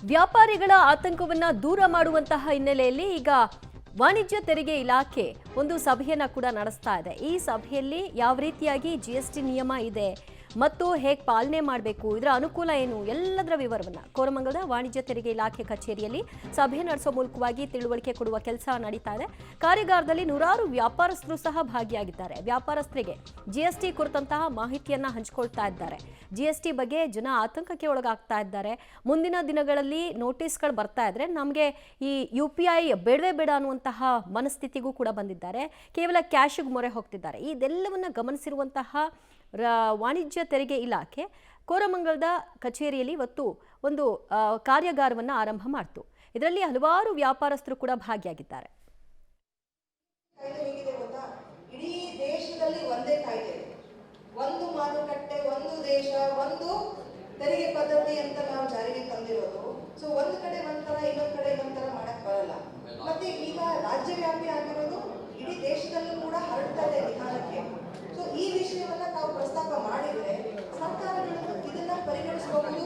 ವ್ಯಾಪಾರಿಗಳ ಆತಂಕವನ್ನ ದೂರ ಮಾಡುವಂತಹ ಹಿನ್ನೆಲೆಯಲ್ಲಿ ಈಗ ವಾಣಿಜ್ಯ ತೆರಿಗೆ ಇಲಾಖೆ ಒಂದು ಸಭೆಯನ್ನ ಕೂಡ ನಡೆಸ್ತಾ ಇದೆ. ಈ ಸಭೆಯಲ್ಲಿ ಯಾವ ರೀತಿಯಾಗಿ ಜಿಎಸ್ಟಿ ನಿಯಮ ಇದೆ ಮತ್ತು ಹೇಗೆ ಪಾಲನೆ ಮಾಡಬೇಕು, ಇದರ ಅನುಕೂಲ ಏನು, ಎಲ್ಲದರ ವಿವರವನ್ನು ಕೋರಮಂಗಲದ ವಾಣಿಜ್ಯ ತೆರಿಗೆ ಇಲಾಖೆ ಕಚೇರಿಯಲ್ಲಿ ಸಭೆ ನಡೆಸೋ ಮೂಲಕವಾಗಿ ತಿಳುವಳಿಕೆ ಕೊಡುವ ಕೆಲಸ ನಡೀತಾ ಇದೆ. ಕಾರ್ಯಾಗಾರದಲ್ಲಿ ನೂರಾರು ವ್ಯಾಪಾರಸ್ಥರು ಸಹ ಭಾಗಿಯಾಗಿದ್ದಾರೆ. ವ್ಯಾಪಾರಸ್ಥರಿಗೆ ಜಿಎಸ್ಟಿ ಕುರಿತಂತಹ ಮಾಹಿತಿಯನ್ನ ಹಂಚಿಕೊಳ್ತಾ ಇದ್ದಾರೆ. ಜಿಎಸ್ಟಿ ಬಗ್ಗೆ ಜನ ಆತಂಕಕ್ಕೆ ಒಳಗಾಗ್ತಾ ಇದ್ದಾರೆ. ಮುಂದಿನ ದಿನಗಳಲ್ಲಿ ನೋಟಿಸ್ಗಳು ಬರ್ತಾ ಇದ್ರೆ ನಮಗೆ ಈ UPI ಬೇಡವೇ ಬೇಡ ಅನ್ನುವಂತಹ ಮನಸ್ಥಿತಿಗೂ ಕೂಡ ಬಂದಿದ್ದಾರೆ. ಕೇವಲ ಕ್ಯಾಶಿಗೆ ಮೊರೆ ಹೋಗ್ತಿದ್ದಾರೆ. ಇದೆಲ್ಲವನ್ನ ಗಮನಿಸಿರುವಂತಹ ವಾಣಿಜ್ಯ ತೆರಿಗೆ ಇಲಾಖೆ ಕೋರಮಂಗಲದ ಕಚೇರಿಯಲ್ಲಿ ಇವತ್ತು ಒಂದು ಕಾರ್ಯಾಗಾರವನ್ನು ಆರಂಭ ಮಾಡಿತು. ಇದರಲ್ಲಿ ಹಲವಾರು ವ್ಯಾಪಾರಸ್ಥರು ಕೂಡ ಭಾಗಿಯಾಗಿದ್ದಾರೆ. ಇಡೀ ದೇಶದಲ್ಲಿ ಒಂದೇ ಕಾಯ್ದೆ, ಒಂದು ಮಾರುಕಟ್ಟೆ, ಒಂದು ದೇಶ, ಒಂದು ತೆರಿಗೆ ಪದ್ಧತಿ ಅಂತ ನಾವು ಜಾರಿಗೆ ತಂದಿರೋದು. ಸೊ ಒಂದು ಕಡೆ ಒಂಥರ, ಇನ್ನೊಂದು ಕಡೆ ಒಂಥರ ಮಾಡಕ್ ಬರಲ್ಲ. ಮತ್ತೆ ಈಗ ರಾಜ್ಯವ್ಯಾಪಿ ಆಗಿರೋದು ಇಡೀ ದೇಶದಲ್ಲೂ ಕೂಡ ಹರಡ್ತಾ ಇದೆ ನಿಧಾನಕ್ಕೆ. ಸೊ ಈ ವಿಷಯವನ್ನ ನಾವು ಪ್ರಸ್ತಾಪ ಮಾಡಿದ್ರೆ ಸರ್ಕಾರಗಳು ಇದನ್ನ ಪರಿಗಣಿಸಬಹುದು